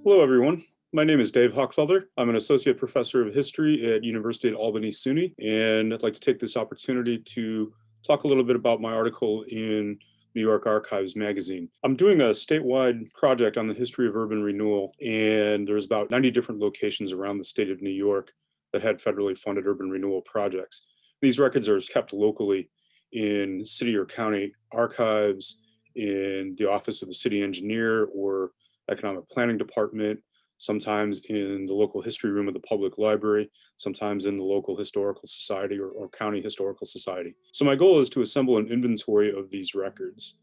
Hello, everyone. My name is Dave Hochfelder. I'm an associate professor of history at University at Albany SUNY, and I'd like to take this opportunity to talk a little bit about my article in New York Archives magazine. I'm doing a statewide project on the history of urban renewal, and there's about 90 different locations around the state of New York that had federally funded urban renewal projects. These records are kept locally in city or county archives, in the office of the city engineer or economic planning department, sometimes in the local history room of the public library, sometimes in the local historical society or county historical society. So my goal is to assemble an inventory of these records.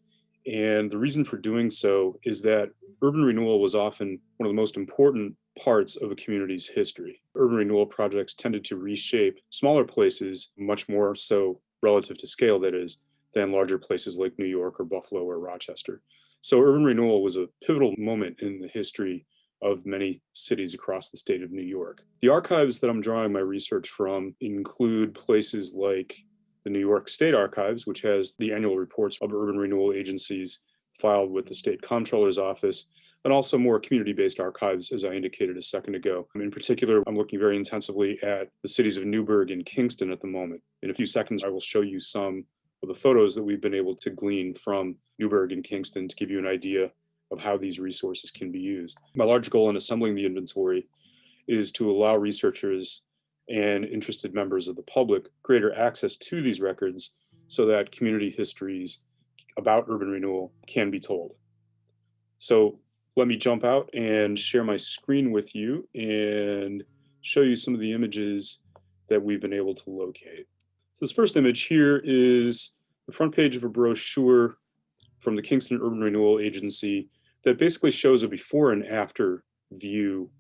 And the reason for doing so is that urban renewal was often one of the most important parts of a community's history. Urban renewal projects tended to reshape smaller places, much more so relative to scale, that is, than larger places like New York or Buffalo or Rochester. So urban renewal was a pivotal moment in the history of many cities across the state of New York. The archives that I'm drawing my research from include places like the New York State Archives, which has the annual reports of urban renewal agencies filed with the state comptroller's office, and also more community-based archives, as I indicated a second ago. In particular, I'm looking very intensively at the cities of Newburgh and Kingston at the moment. In a few seconds, I will show you some of the photos that we've been able to glean from Newburgh and Kingston to give you an idea of how these resources can be used. My large goal in assembling the inventory is to allow researchers and interested members of the public greater access to these records so that community histories about urban renewal can be told. So let me jump out and share my screen with you and show you some of the images that we've been able to locate. So this first image here is the front page of a brochure from the Kingston Urban Renewal Agency that basically shows a before and after view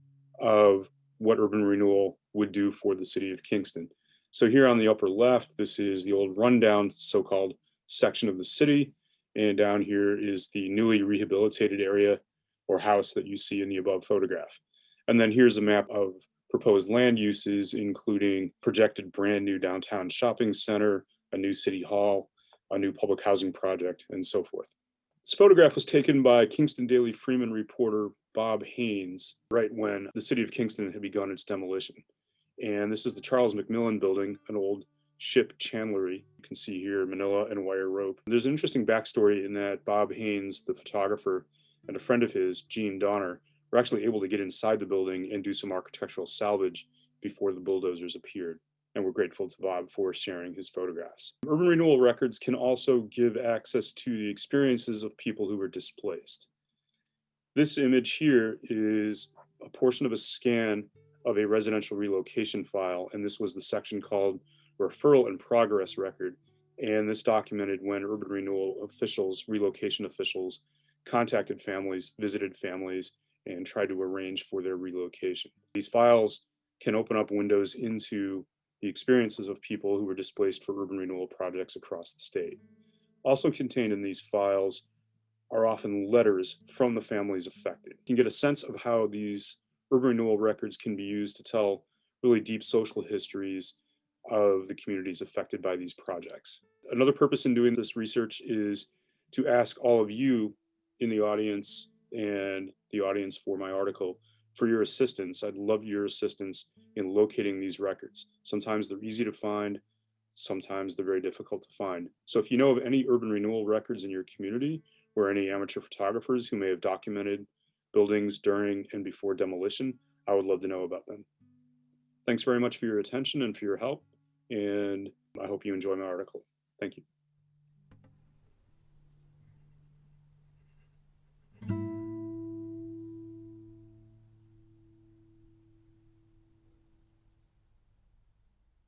of what urban renewal would do for the city of Kingston. So here on the upper left, this is the old rundown so-called section of the city. And down here is the newly rehabilitated area or house that you see in the above photograph. And then here's a map of proposed land uses, including projected brand new downtown shopping center, a new city hall, a new public housing project, and so forth. This photograph was taken by Kingston Daily Freeman reporter Bob Haynes right when the city of Kingston had begun its demolition. And this is the Charles McMillan building, an old ship chandlery. You can see here manila and wire rope. There's an interesting backstory in that Bob Haynes, the photographer, and a friend of his, Gene Donner, were actually able to get inside the building and do some architectural salvage before the bulldozers appeared. And we're grateful to Bob for sharing his photographs. Urban renewal records can also give access to the experiences of people who were displaced. This image here is a portion of a scan of a residential relocation file, and this was the section called Referral and Progress Record. And this documented when urban renewal officials, relocation officials, contacted families, visited families, and tried to arrange for their relocation. These files can open up windows into the experiences of people who were displaced for urban renewal projects across the state. Also contained in these files are often letters from the families affected. You can get a sense of how these urban renewal records can be used to tell really deep social histories of the communities affected by these projects. Another purpose in doing this research is to ask all of you in the audience and the audience for my article for your assistance. I'd love your assistance in locating these records. Sometimes they're easy to find, sometimes they're very difficult to find. So if you know of any urban renewal records in your community or any amateur photographers who may have documented buildings during and before demolition, I would love to know about them. Thanks very much for your attention and for your help, and I hope you enjoy my article. Thank you.